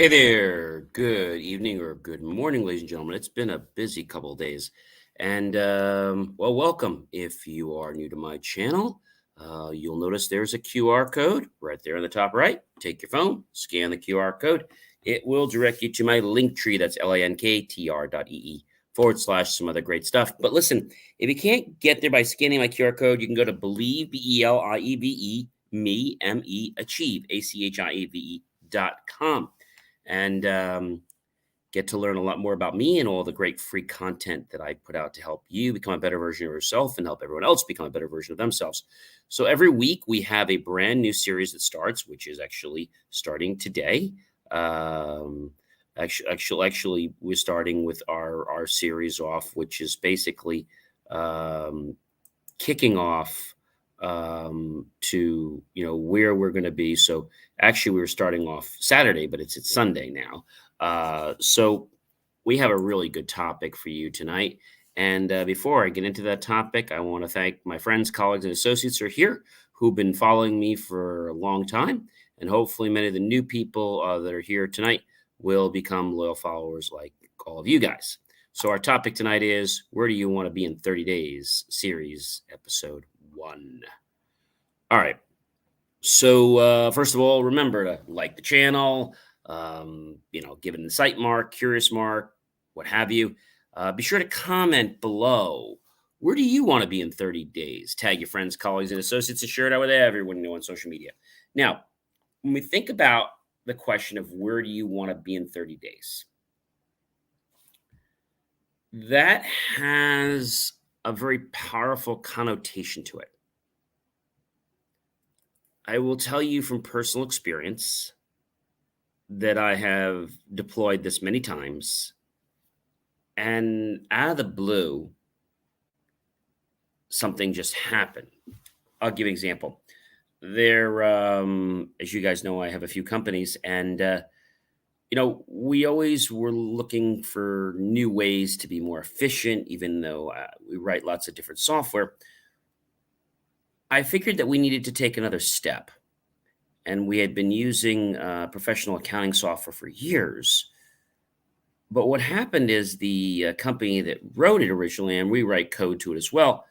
Hey there. Good evening or good morning, ladies and gentlemen. It's been a busy couple of days. And welcome. If you are new to my channel, you'll notice there's a QR code right there on the top right. Take your phone, scan the QR code. It will direct you to my link tree. That's linktr.ee/ some other great stuff. But listen, if you can't get there by scanning my QR code, you can go to Believe, Believe, me, Achieve, ACHIEVE.com and get to learn a lot more about me and all the great free content that I put out to help you become a better version of yourself and help everyone else become a better version of themselves. So every week we have a brand new series that starts, which is actually starting today. Actually, we're starting with our series off, which is basically um, kicking off to where we're going to be. So actually, we were starting off Saturday, but it's Sunday now. So we have a really good topic for you tonight. And before I get into that topic, I want to thank my friends, colleagues, and associates who are here who've been following me for a long time. And hopefully, many of the new people that are here tonight will become loyal followers like all of you guys. So, our topic tonight is Where Do You Want to Be in 30 Days? Series episode 1. All right. So, first of all, remember to like the channel, give it an insight mark, curious mark, what have you. Be sure to comment below. Where do you want to be in 30 days? Tag your friends, colleagues, and associates and share it out with everyone you know on social media. Now, when we think about the question of where do you want to be in 30 days, that has a very powerful connotation to it. I will tell you from personal experience that I have deployed this many times, and out of the blue, something just happened. I'll give you an example. As you guys know, I have a few companies, and we always were looking for new ways to be more efficient, even though we write lots of different software. I figured that we needed to take another step. And we had been using professional accounting software for years. But what happened is the company that wrote it originally, and we write code to it as well,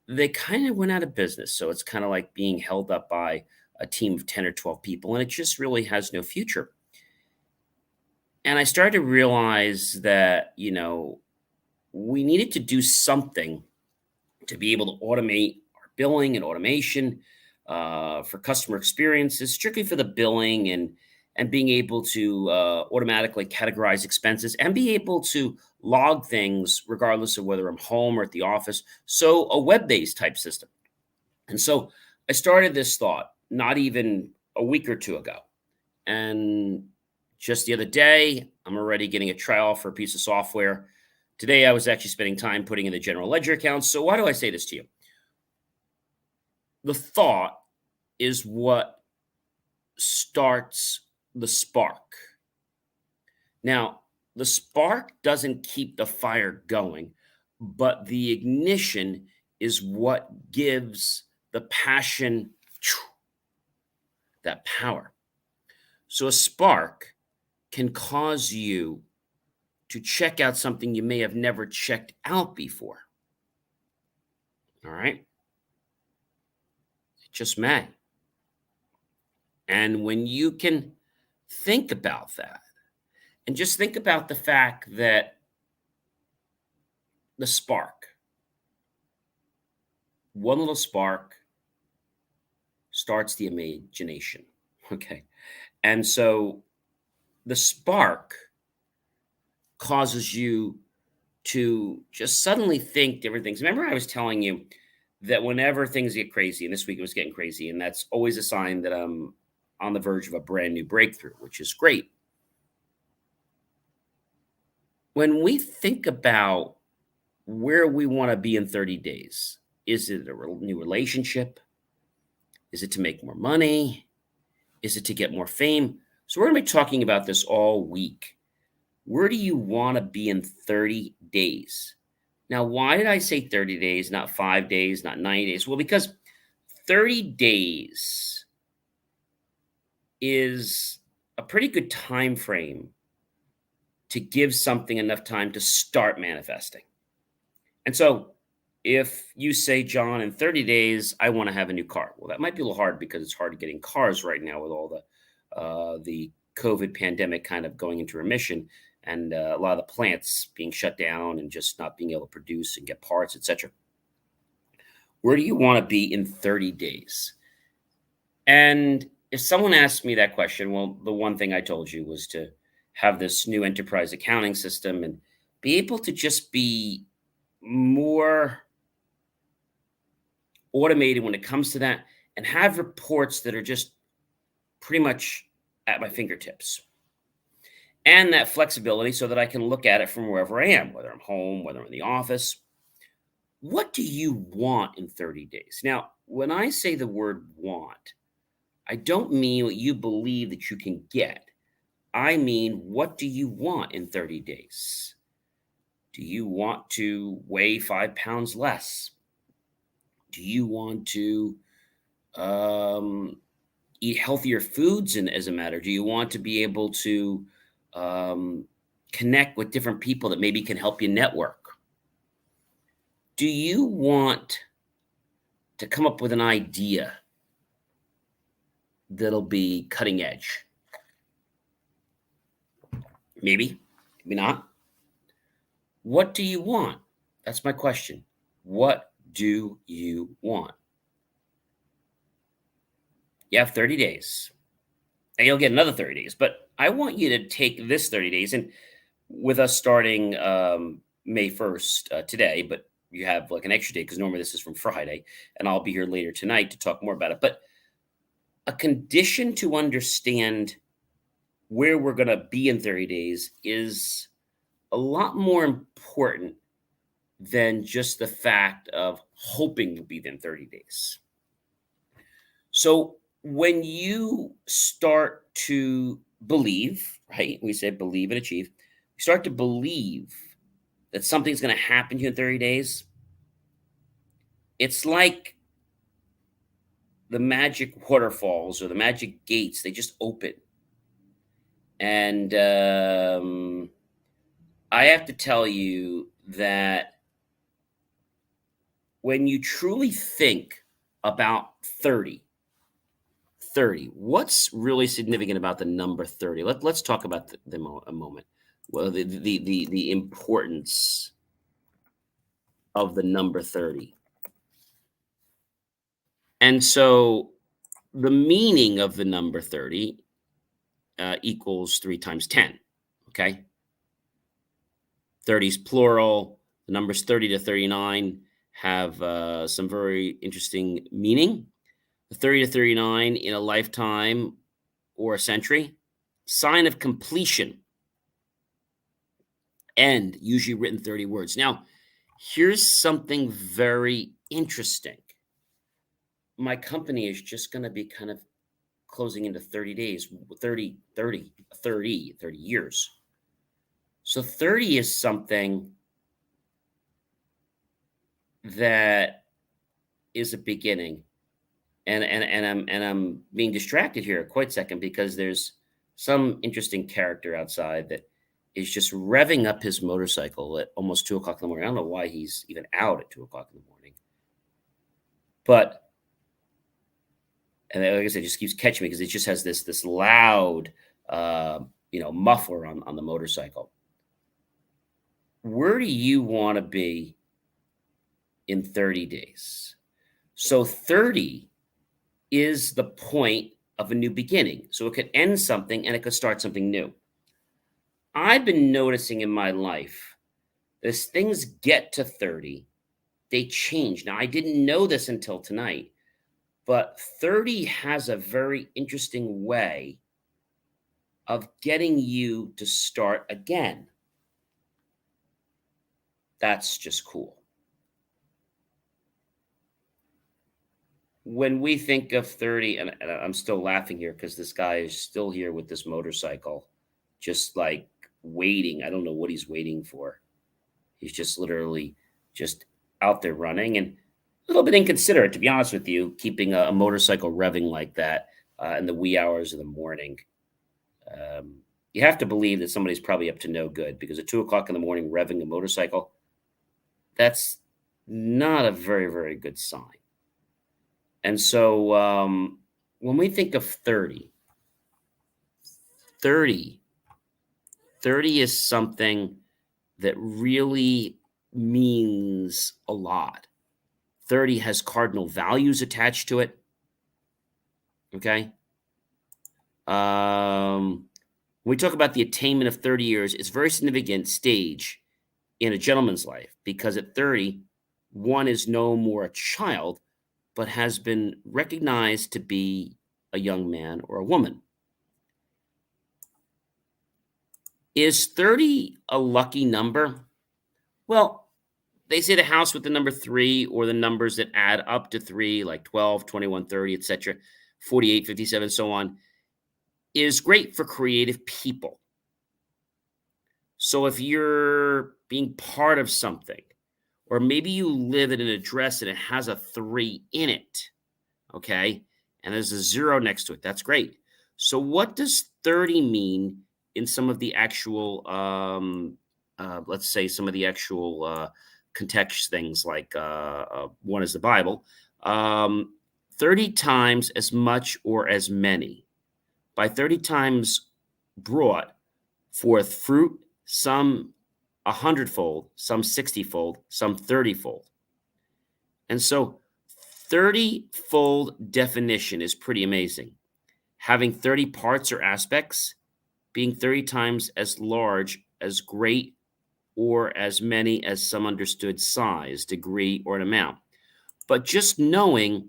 they kind of went out of business. So it's kind of like being held up by a team of 10 or 12 people, and it just really has no future. And I started to realize that, we needed to do something to be able to automate our billing and automation for customer experiences, strictly for the billing and being able to automatically categorize expenses and be able to log things regardless of whether I'm home or at the office. So a web-based type system. And so I started this thought not even a week or two ago. And just the other day, I'm already getting a trial for a piece of software. Today, I was actually spending time putting in the general ledger accounts. So why do I say this to you? The thought is what starts the spark. Now, the spark doesn't keep the fire going, but the ignition is what gives the passion that power. So a spark can cause you to check out something you may have never checked out before. All right? It just may. And when you can think about that, and just think about the fact that the spark, one little spark starts the imagination. Okay. And so the spark causes you to just suddenly think different things. Remember, I was telling you that whenever things get crazy, and this week it was getting crazy, and that's always a sign that I'm on the verge of a brand new breakthrough, which is great. When we think about where we want to be in 30 days, is it a new relationship? Is it to make more money? Is it to get more fame? So we're going to be talking about this all week. Where do you want to be in 30 days? Now, why did I say 30 days, not 5 days, not 90 days? Well, because 30 days is a pretty good time frame to give something enough time to start manifesting. And so if you say, John, in 30 days, I want to have a new car. Well, that might be a little hard because it's hard getting cars right now with all the COVID pandemic kind of going into remission and a lot of the plants being shut down and just not being able to produce and get parts, etc. Where do you want to be in 30 days? And if someone asked me that question, well, the one thing I told you was to have this new enterprise accounting system and be able to just be more automated when it comes to that and have reports that are just pretty much at my fingertips. And that flexibility so that I can look at it from wherever I am, whether I'm home, whether I'm in the office. What do you want in 30 days? Now, when I say the word want, I don't mean what you believe that you can get. I mean, what do you want in 30 days? Do you want to weigh 5 pounds less? Do you want to eat healthier foods as a matter? Do you want to be able to um, connect with different people that maybe can help you network? Do you want to come up with an idea that'll be cutting edge? Maybe, maybe not. What do you want? That's my question. What do you want? You have 30 days and you'll get another 30 days, but I want you to take this 30 days and with us starting May 1st today, but you have like an extra day because normally this is from Friday and I'll be here later tonight to talk more about it. But a condition to understand where we're going to be in 30 days is a lot more important than just the fact of hoping you'll be there in 30 days. So when you start to believe, right? We said believe and achieve. You start to believe that something's going to happen to you in 30 days. It's like the magic waterfalls or the magic gates, they just open. And I have to tell you that when you truly think about 30, what's really significant about the number 30? Let's talk about a moment. Well, the importance of the number 30. And so the meaning of the number 30 equals 3 times 10. Okay. 30 is plural. The numbers 30 to 39 have some very interesting meaning. The 30 to 39 in a lifetime or a century, sign of completion, end, usually written 30 words. Now, here's something very interesting. My company is just going to be kind of closing into 30 days, 30 years. So 30 is something that is a beginning. And I'm being distracted here quite a second because there's some interesting character outside that is just revving up his motorcycle at almost 2 o'clock in the morning. I don't know why he's even out at 2 o'clock in the morning, but and like I said, it just keeps catching me because it just has this loud, muffler on the motorcycle. Where do you want to be in 30 days? So 30 is the point of a new beginning. So it could end something and it could start something new. I've been noticing in my life, as things get to 30, they change. Now, I didn't know this until tonight, but 30 has a very interesting way of getting you to start again. That's just cool. When we think of 30, and I'm still laughing here because this guy is still here with this motorcycle, just like waiting. I don't know what he's waiting for. He's just literally just out there running and a little bit inconsiderate, to be honest with you, keeping a motorcycle revving like that in the wee hours of the morning. You have to believe that somebody's probably up to no good because at 2 o'clock in the morning, revving a motorcycle, that's not a very, very good sign. And so when we think of 30, 30 is something that really means a lot. 30 has cardinal values attached to it. Okay. When we talk about the attainment of 30 years, it's a very significant stage in a gentleman's life because at 30, one is no more a child, but has been recognized to be a young man or a woman. Is 30 a lucky number? Well, they say the house with the number 3 or the numbers that add up to 3, like 12, 21, 30, etc., 48, 57, so on, is great for creative people. So if you're being part of something, or maybe you live at an address and it has a 3 in it, okay, and there's a 0 next to it, that's great. So what does 30 mean in some of the actual, let's say some of the actual context things like one is the Bible, 30 times as much or as many. By 30 times brought forth fruit, some 100-fold, some 60-fold, some 30-fold. And so 30-fold definition is pretty amazing. Having 30 parts or aspects, being 30 times as large, as great, or as many as some understood size, degree, or an amount. But just knowing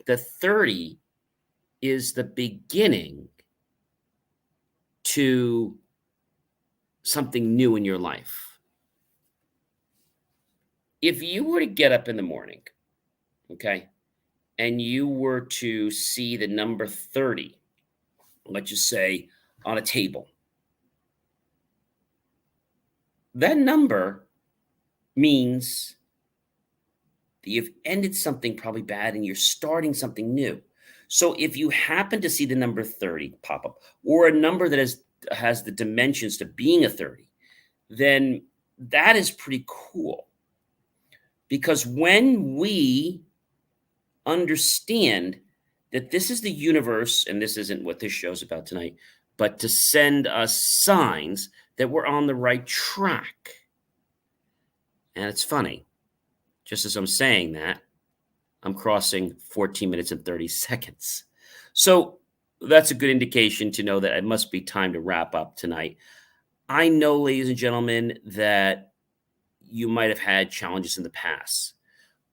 that 30 is the beginning to something new in your life. If you were to get up in the morning, okay, and you were to see the number 30, let's just say on a table, that number means that you've ended something probably bad and you're starting something new. So if you happen to see the number 30 pop up or a number that has the dimensions to being a 30, then that is pretty cool. Because when we understand that this is the universe, and this isn't what this show's about tonight, but to send us signs that we're on the right track. And it's funny, just as I'm saying that, I'm crossing 14 minutes and 30 seconds. So that's a good indication to know that it must be time to wrap up tonight. I know, ladies and gentlemen, that you might have had challenges in the past,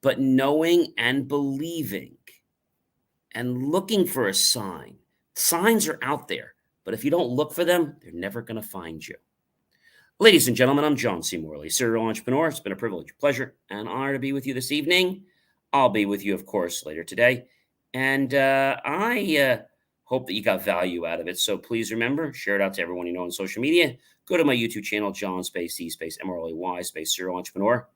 but knowing and believing and looking for a sign, signs are out there, but if you don't look for them, they're never going to find you. Ladies and gentlemen, I'm John C. Morley, serial entrepreneur. It's been a privilege, pleasure, and honor to be with you this evening. I'll be with you, of course, later today. And I hope that you got value out of it. So please remember, share it out to everyone you know on social media. Go to my YouTube channel, John space C space M-R-L-E-Y space serial entrepreneur,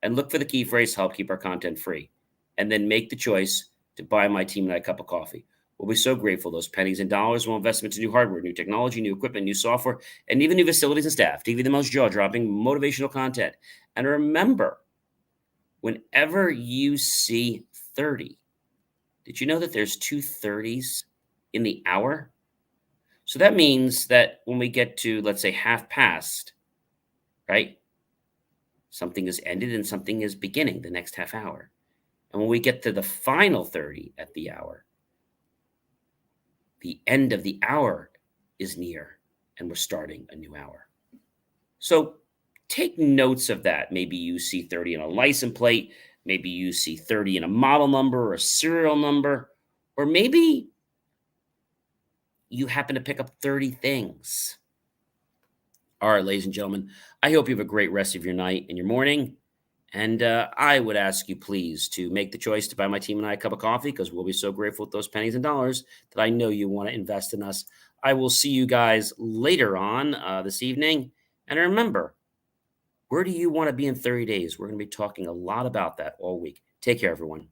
and look for the key phrase, help keep our content free. And then make the choice to buy my team and I a cup of coffee. We'll be so grateful. Those pennies and dollars will invest into new hardware, new technology, new equipment, new software, and even new facilities and staff to give you the most jaw-dropping, motivational content. And remember, whenever you see 30, did you know that there's 2 30s in the hour? So that means that when we get to, let's say, half past, right? Something is ended and something is beginning the next half hour. And when we get to the final 30 at the hour, the end of the hour is near and we're starting a new hour. So take notes of that. Maybe you see 30 in a license plate. Maybe you see 30 in a model number or a serial number. Or maybe you happen to pick up 30 things. All right, ladies and gentlemen, I hope you have a great rest of your night and your morning. And I would ask you, please, to make the choice to buy my team and I a cup of coffee because we'll be so grateful with those pennies and dollars that I know you want to invest in us. I will see you guys later on this evening. And remember, where do you want to be in 30 days? We're going to be talking a lot about that all week. Take care, everyone.